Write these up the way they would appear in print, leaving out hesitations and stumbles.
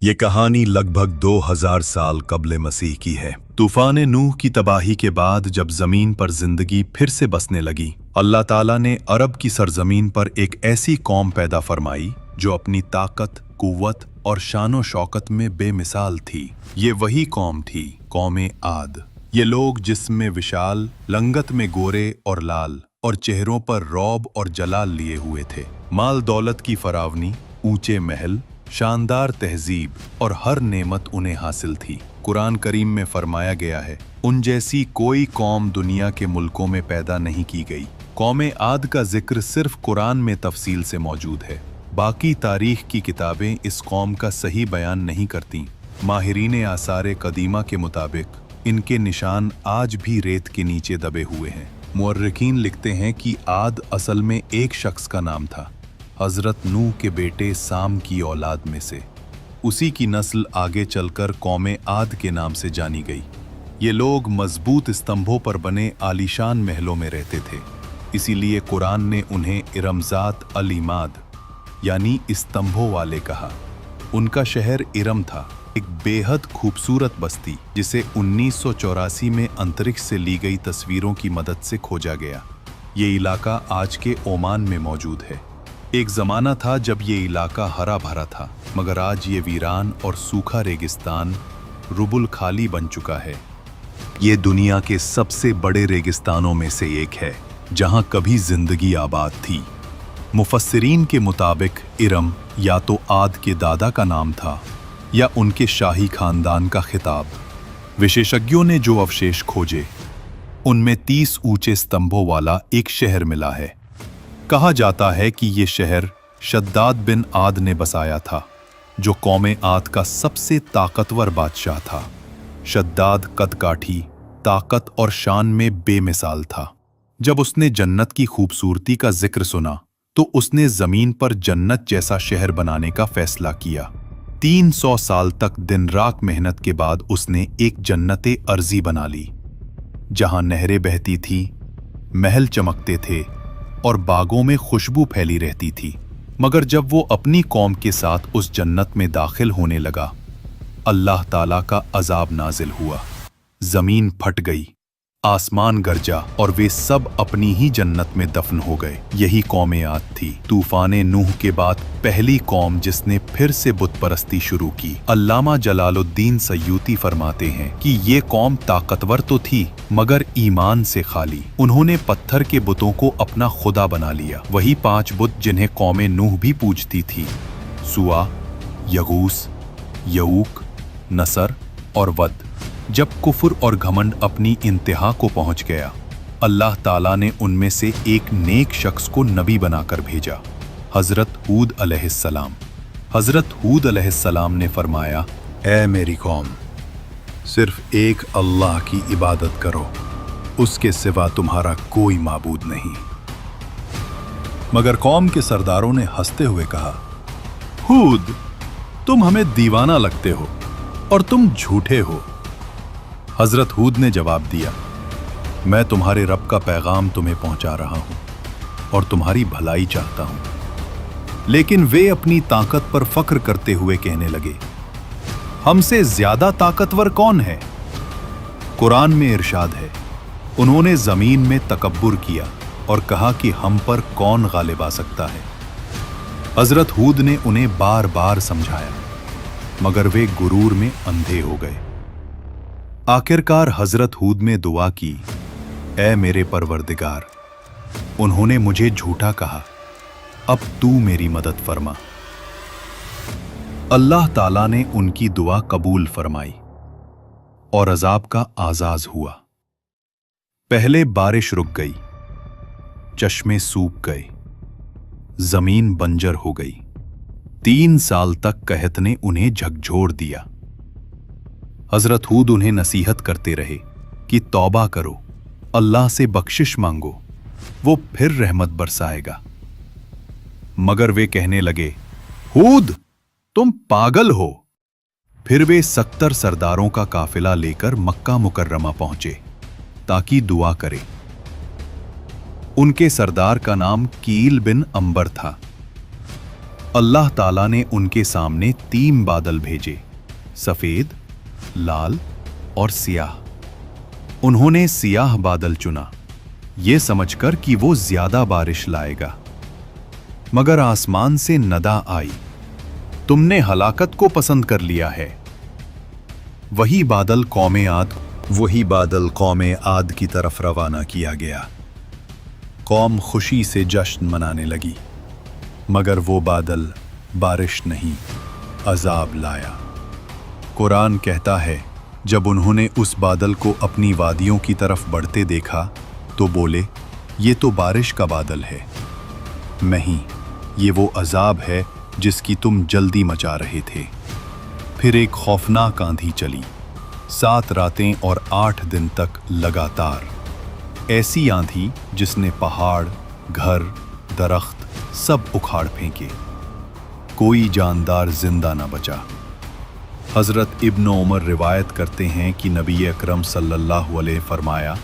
ये कहानी लगभग 2000 साल कब्ल मसीह की है। तूफान नूह की तबाही के बाद जब जमीन पर जिंदगी फिर से बसने लगी, अल्लाह ताला ने अरब की सरजमीन पर एक ऐसी कौम पैदा फरमाई जो अपनी ताकत, कुव्वत और शानो शौकत में बेमिसाल थी। ये वही कौम थी, कौम आद। ये लोग जिस्म में विशाल, लंगत में गोरे और लाल और चेहरों पर रौब और जलाल लिए हुए थे। माल दौलत की फरावनी, ऊंचे महल, शानदार तहजीब और हर नेमत उन्हें हासिल थी। कुरान करीम में फरमाया गया है, उन जैसी कोई कौम दुनिया के मुल्कों में पैदा नहीं की गई। कौम आद का जिक्र सिर्फ कुरान में तफसील से मौजूद है। बाकी तारीख की किताबें इस कौम का सही बयान नहीं करती। माहिरीन आसार कदीमा के मुताबिक इनके निशान आज भी रेत के नीचे दबे हुए हैं। मुअर्रिखीन लिखते हैं कि आद असल में एक शख्स का नाम था, हजरत नूह के बेटे साम की औलाद में से। उसी की नस्ल आगे चलकर कौम आद के नाम से जानी गई। ये लोग मजबूत स्तंभों पर बने आलीशान महलों में रहते थे, इसीलिए कुरान ने उन्हें इरमजात अल इमाद यानी स्तंभों वाले कहा। उनका शहर इरम था, एक बेहद खूबसूरत बस्ती जिसे 1984 में अंतरिक्ष से ली गई तस्वीरों की मदद से खोजा गया। ये इलाका आज के ओमान में मौजूद है। एक ज़माना था जब ये इलाका हरा भरा था, मगर आज ये वीरान और सूखा रेगिस्तान रुबुल खाली बन चुका है। ये दुनिया के सबसे बड़े रेगिस्तानों में से एक है, जहां कभी जिंदगी आबाद थी। मुफस्सिरीन के मुताबिक इरम या तो आद के दादा का नाम था या उनके शाही खानदान का खिताब। विशेषज्ञों ने जो अवशेष खोजे, उनमें 30 ऊंचे स्तंभों वाला एक शहर मिला है। कहा जाता है कि ये शहर शद्दाद बिन आद ने बसाया था, जो कौम आद का सबसे ताकतवर बादशाह था। शद्दाद कदकाठी, ताकत और शान में बेमिसाल था। जब उसने जन्नत की खूबसूरती का जिक्र सुना तो उसने जमीन पर जन्नत जैसा शहर बनाने का फैसला किया। 300 साल तक दिन रात मेहनत के बाद उसने एक जन्नते अर्जी बना ली, जहां नहरें बहती थी, महल चमकते थे और बागों में खुशबू फैली रहती थी। मगर जब वो अपनी कौम के साथ उस जन्नत में दाखिल होने लगा, अल्लाह ताला का अजाब नाजिल हुआ। जमीन फट गई, आसमान गरजा और वे सब अपनी ही जन्नत में दफन हो गए। यही कौम आद थी, तूफान नूह के बाद पहली कौम जिसने फिर से बुत परस्ती शुरू की। अल्लामा जलालुद्दीन सयूती फरमाते हैं कि ये कौम ताकतवर तो थी मगर ईमान से खाली। उन्होंने पत्थर के बुतों को अपना खुदा बना लिया। वही 5 बुत जिन्हें कौम नूह भी पूजती थी, सुआ, यगूस, यऊक, नसर और वद। जब कुफ्र और घमंड अपनी इंतहा को पहुंच गया, अल्लाह ताला ने उनमें से एक नेक शख्स को नबी बनाकर भेजा, हजरत हूद अलैहिस्सलाम। हजरत हूद अलैहिस्सलाम ने फरमाया, ऐ मेरी कौम, सिर्फ एक अल्लाह की इबादत करो, उसके सिवा तुम्हारा कोई माबूद नहीं। मगर कौम के सरदारों ने हंसते हुए कहा, हूद, तुम हमें दीवाना लगते हो और तुम झूठे हो। हजरत हूद ने जवाब दिया, मैं तुम्हारे रब का पैगाम तुम्हें पहुंचा रहा हूं और तुम्हारी भलाई चाहता हूं। लेकिन वे अपनी ताकत पर फख्र करते हुए कहने लगे, हमसे ज्यादा ताकतवर कौन है? कुरान में इरशाद है, उन्होंने जमीन में तकब्बुर किया और कहा कि हम पर कौन गालिब आ सकता है। हजरत हूद ने उन्हें बार बार समझाया, मगर वे गुरूर में अंधे हो गए। आखिरकार हजरत हूद में दुआ की, ऐ मेरे परवरदिगार, उन्होंने मुझे झूठा कहा, अब तू मेरी मदद फरमा। अल्लाह ताला ने उनकी दुआ कबूल फरमाई और अजाब का आगाज हुआ। पहले बारिश रुक गई, चश्मे सूख गए, जमीन बंजर हो गई। 3 साल तक कहत ने उन्हें झकझोर दिया। हजरत हूद उन्हें नसीहत करते रहे कि तौबा करो, अल्लाह से बख्शिश मांगो, वो फिर रहमत बरसाएगा। मगर वे कहने लगे, हूद, तुम पागल हो। फिर वे 70 सरदारों का काफिला लेकर मक्का मुकर्रमा पहुंचे ताकि दुआ करें। उनके सरदार का नाम कील बिन अंबर था। अल्लाह ताला ने उनके सामने 3 बादल भेजे, सफेद, लाल और सियाह। उन्होंने सियाह बादल चुना, ये समझकर कि वो ज्यादा बारिश लाएगा, मगर आसमान से नदा आई, तुमने हलाकत को पसंद कर लिया है। वही बादल कौम आद की तरफ रवाना किया गया। कौम खुशी से जश्न मनाने लगी, मगर वो बादल बारिश नहीं, अजाब लाया। कुरान कहता है, जब उन्होंने उस बादल को अपनी वादियों की तरफ बढ़ते देखा तो बोले, ये तो बारिश का बादल है। नहीं, ये वो अजाब है जिसकी तुम जल्दी मचा रहे थे। फिर एक खौफनाक आंधी चली, 7 रातें और 8 दिन तक लगातार। ऐसी आंधी जिसने पहाड़, घर, दरख्त सब उखाड़ फेंके, कोई जानदार जिंदा न बचा। हजरत इब्न उमर रिवायत करते हैं कि नबी अकरम सल्लल्लाहु अलैहि फरमाया,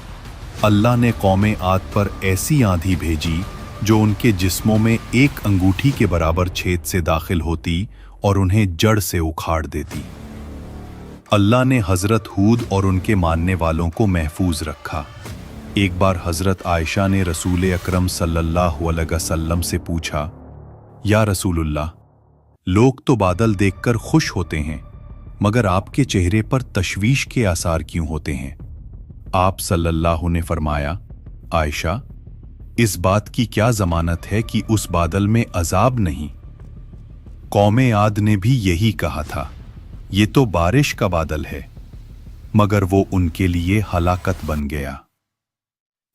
अल्लाह ने कौम आद पर ऐसी आंधी भेजी जो उनके जिस्मों में एक अंगूठी के बराबर छेद से दाखिल होती और उन्हें जड़ से उखाड़ देती। अल्लाह ने हजरत हूद और उनके मानने वालों को महफूज रखा। एक बार हजरत आयशा ने रसूल अकरम सल्लल्लाहु अलैहि वसल्लम से पूछा, या रसूलुल्लाह, लोग तो बादल देखकर खुश होते हैं, मगर आपके चेहरे पर तशवीश के आसार क्यों होते हैं? आप सल्लल्लाहु ने फरमाया, आयशा, इस बात की क्या जमानत है कि उस बादल में अजाब नहीं? कौम आद ने भी यही कहा था, ये तो बारिश का बादल है, मगर वो उनके लिए हलाकत बन गया।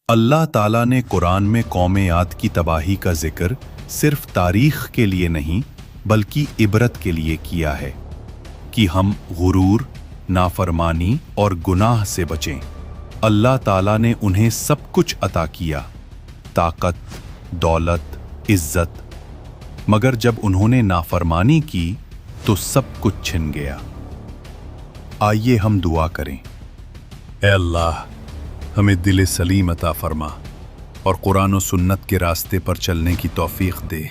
अल्लाह ताला ने कुरान में कौम आद की तबाही का जिक्र सिर्फ तारीख के लिए नहीं बल्कि इबरत के लिए किया है कि हम गुरूर, नाफरमानी और गुनाह से बचें। अल्लाह ताला ने उन्हें सब कुछ अता किया, ताकत, दौलत, इज्जत, मगर जब उन्होंने नाफरमानी की तो सब कुछ छिन गया। आइए हम दुआ करें। ऐ अल्लाह, हमें दिल सलीम अता फरमा और कुरान और सुन्नत के रास्ते पर चलने की तौफीक दे।